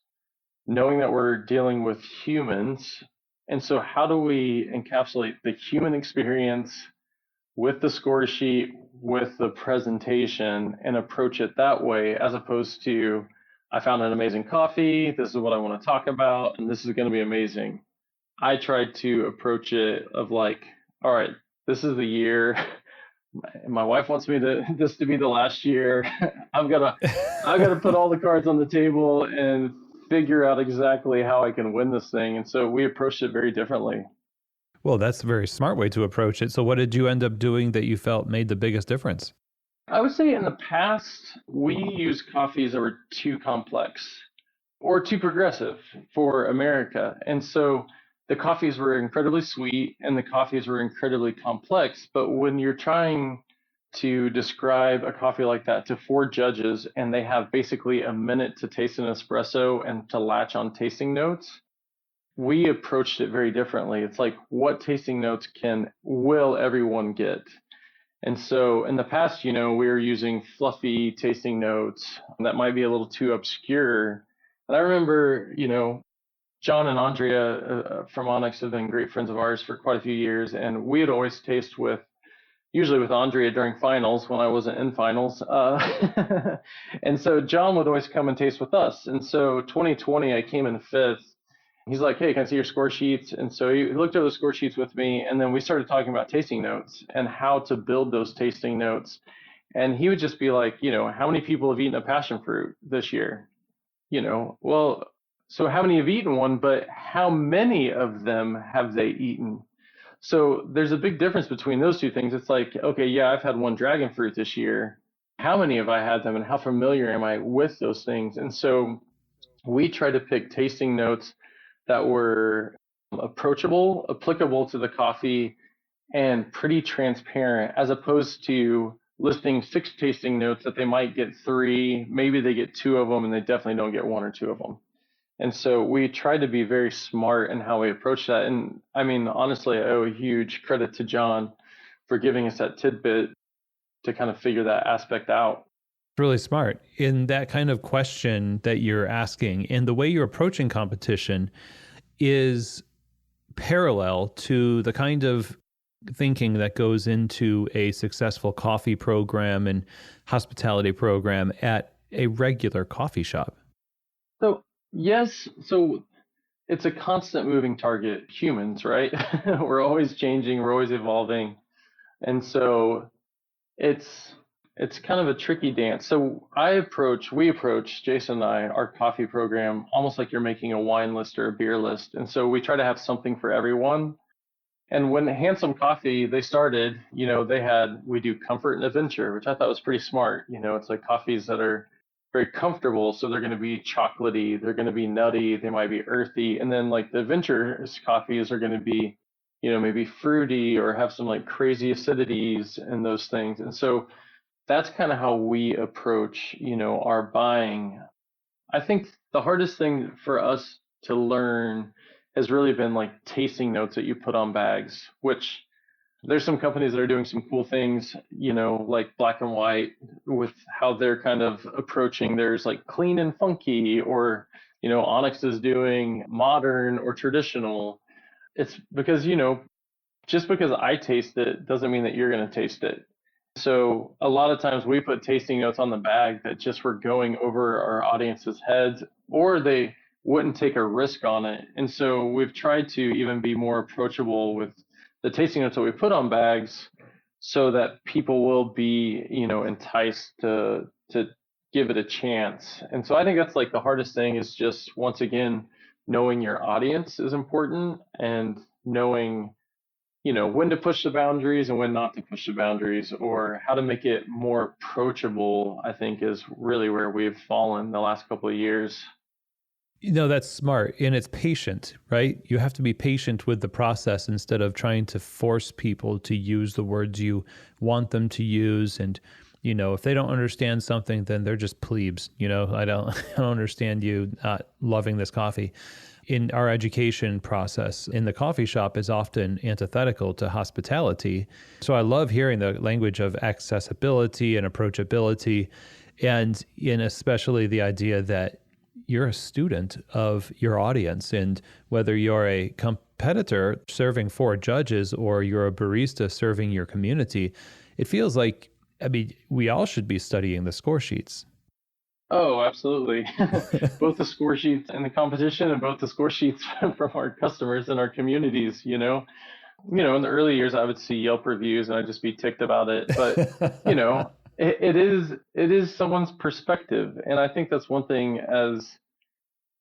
knowing that we're dealing with humans. And so, how do we encapsulate the human experience with the score sheet, with the presentation, and approach it that way, as opposed to, I found an amazing coffee, this is what I want to talk about, and this is going to be amazing. I tried to approach it of like, all right, this is the year. My wife wants me to this to be the last year. I've got to put all the cards on the table and figure out exactly how I can win this thing. And so we approached it very differently. Well, that's a very smart way to approach it. So what did you end up doing that you felt made the biggest difference? I would say in the past, we used coffees that were too complex or too progressive for America. And so the coffees were incredibly sweet and the coffees were incredibly complex. But when you're trying to describe a coffee like that to four judges and they have basically a minute to taste an espresso and to latch on tasting notes, we approached it very differently. It's like, what tasting notes will everyone get? And so in the past, we were using fluffy tasting notes that might be a little too obscure. And I remember, John and Andrea from Onyx have been great friends of ours for quite a few years. And we had always usually with Andrea during finals when I wasn't in finals. And so John would always come and taste with us. And so 2020, I came in fifth. He's like, hey, can I see your score sheets? And so he looked over the score sheets with me, and then we started talking about tasting notes and how to build those tasting notes. And he would just be like, how many people have eaten a passion fruit this year? Well, so how many have eaten one, but how many of them have they eaten? So there's a big difference between those two things. It's like, okay, yeah, I've had one dragon fruit this year. How many have I had them, and how familiar am I with those things? And so we try to pick tasting notes that were approachable, applicable to the coffee, and pretty transparent, as opposed to listing 6 tasting notes that they might get 3, maybe they get 2 of them, and they definitely don't get 1 or 2 of them. And so we tried to be very smart in how we approach that. And I mean, honestly, I owe a huge credit to John for giving us that tidbit to kind of figure that aspect out. Really smart in that kind of question that you're asking, and the way you're approaching competition is parallel to the kind of thinking that goes into a successful coffee program and hospitality program at a regular coffee shop. So, yes, so it's a constant moving target, humans, right? We're always changing, we're always evolving. And so it's kind of a tricky dance. So we approach, Jason and I, our coffee program almost like you're making a wine list or a beer list. And so we try to have something for everyone. And when Handsome Coffee, they started, we do comfort and adventure, which I thought was pretty smart. It's like coffees that are very comfortable. So they're going to be chocolatey, they're going to be nutty, they might be earthy. And then like the adventurous coffees are going to be, maybe fruity or have some like crazy acidities and those things. And so that's kind of how we approach, our buying. I think the hardest thing for us to learn has really been like tasting notes that you put on bags, which There's some companies that are doing some cool things, like Black and White, with how they're kind of approaching. There's like clean and funky, or, Onyx is doing modern or traditional. It's because, just because I taste it doesn't mean that you're going to taste it. So a lot of times we put tasting notes on the bag that just were going over our audience's heads, or they wouldn't take a risk on it. And so we've tried to even be more approachable with the tasting notes that we put on bags, so that people will be, enticed to give it a chance. And so I think that's like the hardest thing, is just, once again, knowing your audience is important, and knowing, when to push the boundaries and when not to push the boundaries, or how to make it more approachable, I think is really where we've fallen the last couple of years. That's smart. And it's patient, right? You have to be patient with the process instead of trying to force people to use the words you want them to use. And, if they don't understand something, then they're just plebes. I don't understand you not loving this coffee. In our education process in the coffee shop is often antithetical to hospitality. So I love hearing the language of accessibility and approachability, and in especially the idea that you're a student of your audience. And whether you're a competitor serving 4 judges or you're a barista serving your community, it feels like, we all should be studying the score sheets. Oh, absolutely. Both the score sheets and the competition, and both the score sheets from our customers and our communities, in the early years, I would see Yelp reviews and I'd just be ticked about it. But, it is someone's perspective. And I think that's one thing, as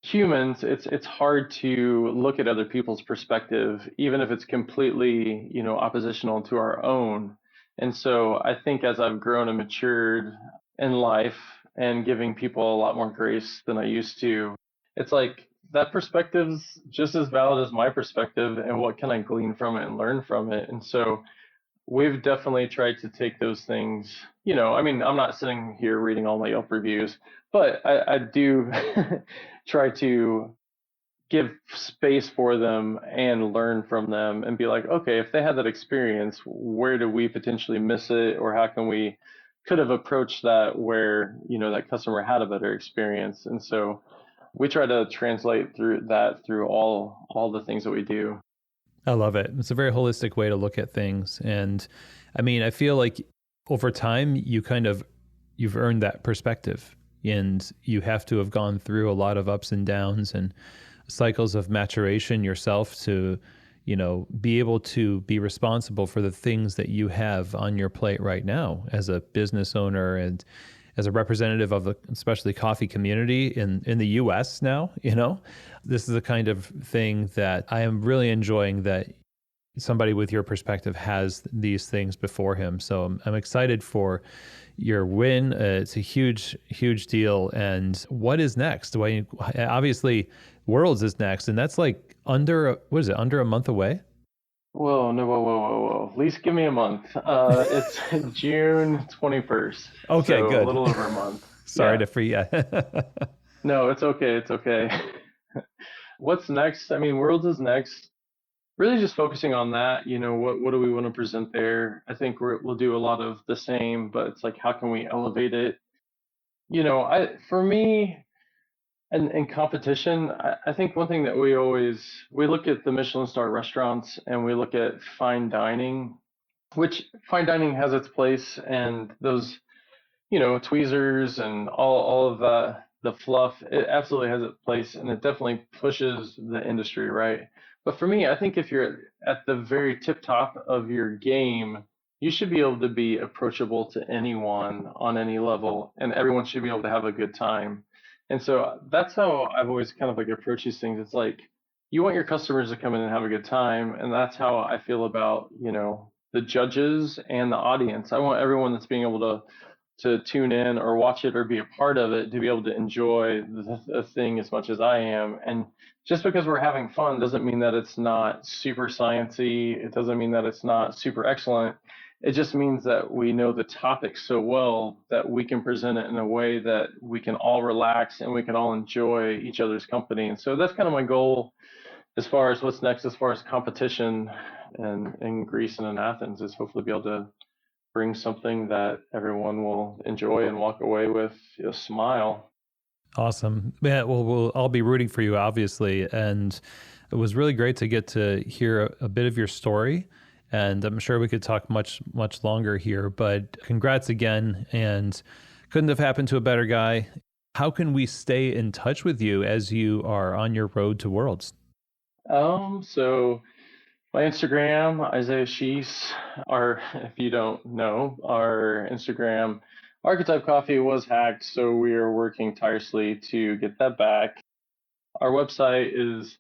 humans, it's hard to look at other people's perspective, even if it's completely, oppositional to our own. And so I think as I've grown and matured in life, and giving people a lot more grace than I used to, it's like that perspective's just as valid as my perspective, and what can I glean from it and learn from it. And so we've definitely tried to take those things, I'm not sitting here reading all my Yelp reviews, but I do try to give space for them and learn from them, and be like, okay, if they had that experience, where do we potentially miss it, or how can we could have approached that where, that customer had a better experience. And so we try to translate through all the things that we do. I love it. It's a very holistic way to look at things. And I feel like over time you've earned that perspective, and you have to have gone through a lot of ups and downs and cycles of maturation yourself to, be able to be responsible for the things that you have on your plate right now as a business owner, and as a representative of the especially coffee community in the US now. This is the kind of thing that I am really enjoying, that somebody with your perspective has these things before him. So I'm excited for your win. It's a huge, huge deal. And what is next? Obviously, Worlds is next, and that's like under a month away? Whoa, no, whoa. At least give me a month. It's June 21st. Okay, so good. A little over a month. Sorry to free you. No, it's okay. What's next? Worlds is next. Really just focusing on that. What do we want to present there? I think we'll do a lot of the same, but it's like, how can we elevate it? For me, and in competition, I think one thing that we look at the Michelin star restaurants, and we look at fine dining, which fine dining has its place, and those, tweezers and all of the fluff, it absolutely has its place, and it definitely pushes the industry, right? But for me, I think if you're at the very tip top of your game, you should be able to be approachable to anyone on any level, and everyone should be able to have a good time. And so that's how I've always kind of like approached these things. It's like, you want your customers to come in and have a good time. And that's how I feel about, the judges and the audience. I want everyone that's being able to tune in or watch it or be a part of it to be able to enjoy the thing as much as I am. And just because we're having fun doesn't mean that it's not super sciencey. It doesn't mean that it's not super excellent. It just means that we know the topic so well that we can present it in a way that we can all relax and we can all enjoy each other's company. And so that's kind of my goal as far as what's next, as far as competition and in Greece and in Athens, is hopefully be able to bring something that everyone will enjoy and walk away with a smile. Awesome. Yeah, well, we'll all be rooting for you, obviously. And it was really great to get to hear a bit of your story. And I'm sure we could talk much, much longer here, but congrats again. And couldn't have happened to a better guy. How can we stay in touch with you as you are on your road to Worlds? So my Instagram, Isaiah Sheese, if you don't know, our Instagram Archetype Coffee was hacked, so we are working tirelessly to get that back. Our website is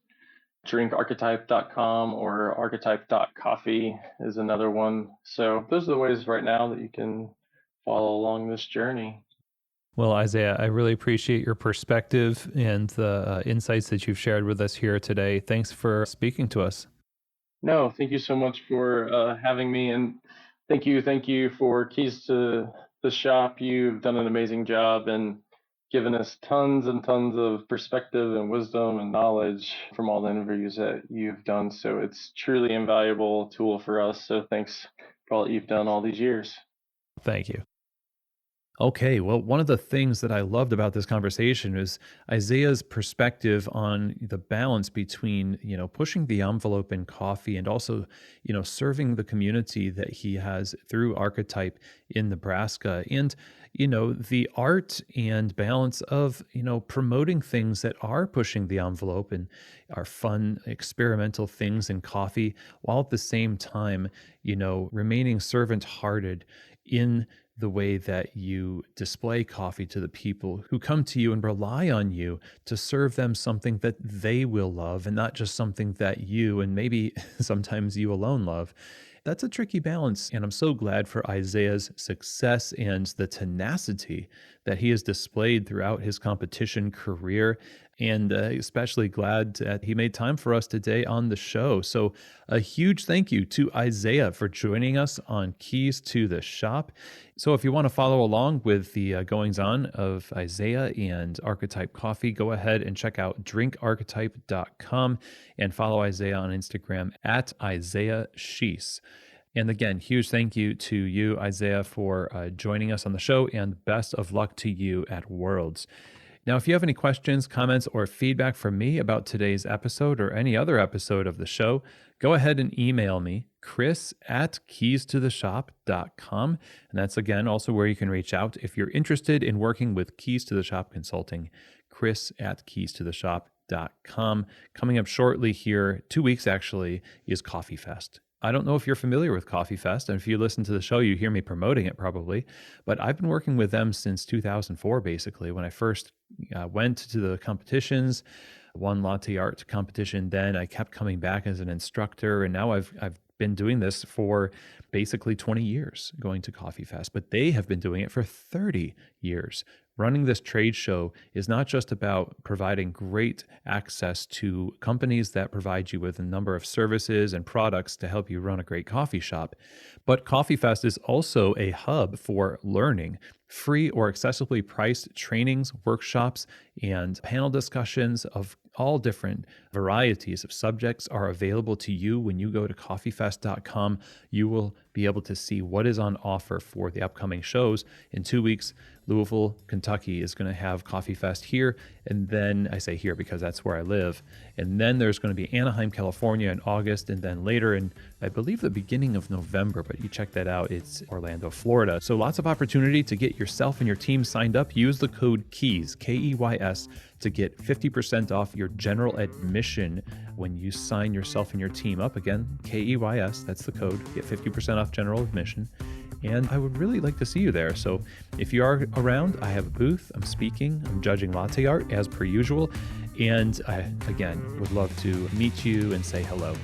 drinkarchetype.com, or archetype.coffee is another one. So those are the ways right now that you can follow along this journey. Well, Isaiah, I really appreciate your perspective and the insights that you've shared with us here today. Thanks for speaking to us. No, thank you so much for having me, and thank you for Keys to the Shop. You've done an amazing job and given us tons and tons of perspective and wisdom and knowledge from all the interviews that you've done. So it's truly invaluable tool for us. So thanks for all that you've done all these years. Thank you. Okay, well, one of the things that I loved about this conversation is Isaiah's perspective on the balance between, pushing the envelope in coffee and also, serving the community that he has through Archetype in Nebraska. And, the art and balance of, promoting things that are pushing the envelope and are fun, experimental things in coffee, while at the same time, remaining servant-hearted in the way that you display coffee to the people who come to you and rely on you to serve them something that they will love and not just something that you and maybe sometimes you alone love. That's a tricky balance. And I'm so glad for Isaiah's success and the tenacity that he has displayed throughout his competition career. And especially glad that he made time for us today on the show. So a huge thank you to Isaiah for joining us on Keys to the Shop. So if you want to follow along with the goings on of Isaiah and Archetype Coffee, go ahead and check out drinkarchetype.com and follow Isaiah on Instagram at Isaiah Sheese. And again, huge thank you to you, Isaiah, for joining us on the show, and best of luck to you at Worlds. Now, if you have any questions, comments, or feedback from me about today's episode or any other episode of the show, go ahead and email me, chris@keystotheshop.com. And that's, again, also where you can reach out if you're interested in working with Keys to the Shop Consulting, chris@keystotheshop.com. Coming up shortly here, 2 weeks actually, is Coffee Fest. I don't know if you're familiar with Coffee Fest, and if you listen to the show, you hear me promoting it probably, but I've been working with them since 2004, basically, when I first went to the competitions, won latte art competition. Then I kept coming back as an instructor, and now I've been doing this for basically 20 years, going to Coffee Fest, but they have been doing it for 30 years. Running this trade show is not just about providing great access to companies that provide you with a number of services and products to help you run a great coffee shop, but Coffee Fest is also a hub for learning. Free or accessibly priced trainings, workshops, and panel discussions of all different varieties of subjects are available to you when you go to coffeefest.com. You will be able to see what is on offer for the upcoming shows. In 2 weeks, Louisville, Kentucky is going to have Coffee Fest here. And then I say here because that's where I live. And then there's going to be Anaheim, California in August. And then later in, I believe, the beginning of November, but you check that out, it's Orlando, Florida. So lots of opportunity to get yourself and your team signed up. Use the code KEYS, KEYS, to get 50% off your general admission when you sign yourself and your team up. Again, KEYS, that's the code. Get 50% off general admission. And I would really like to see you there. So if you are around, I have a booth, I'm speaking, I'm judging latte art as per usual. And I, again, would love to meet you and say hello.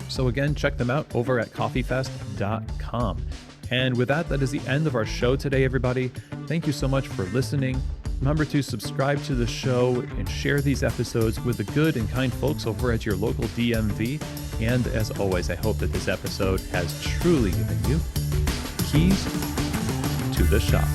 So again, check them out over at coffeefest.com. And with that, that is the end of our show today, everybody. Thank you so much for listening. Remember to subscribe to the show and share these episodes with the good and kind folks over at your local DMV. And as always, I hope that this episode has truly given you keys to the shop.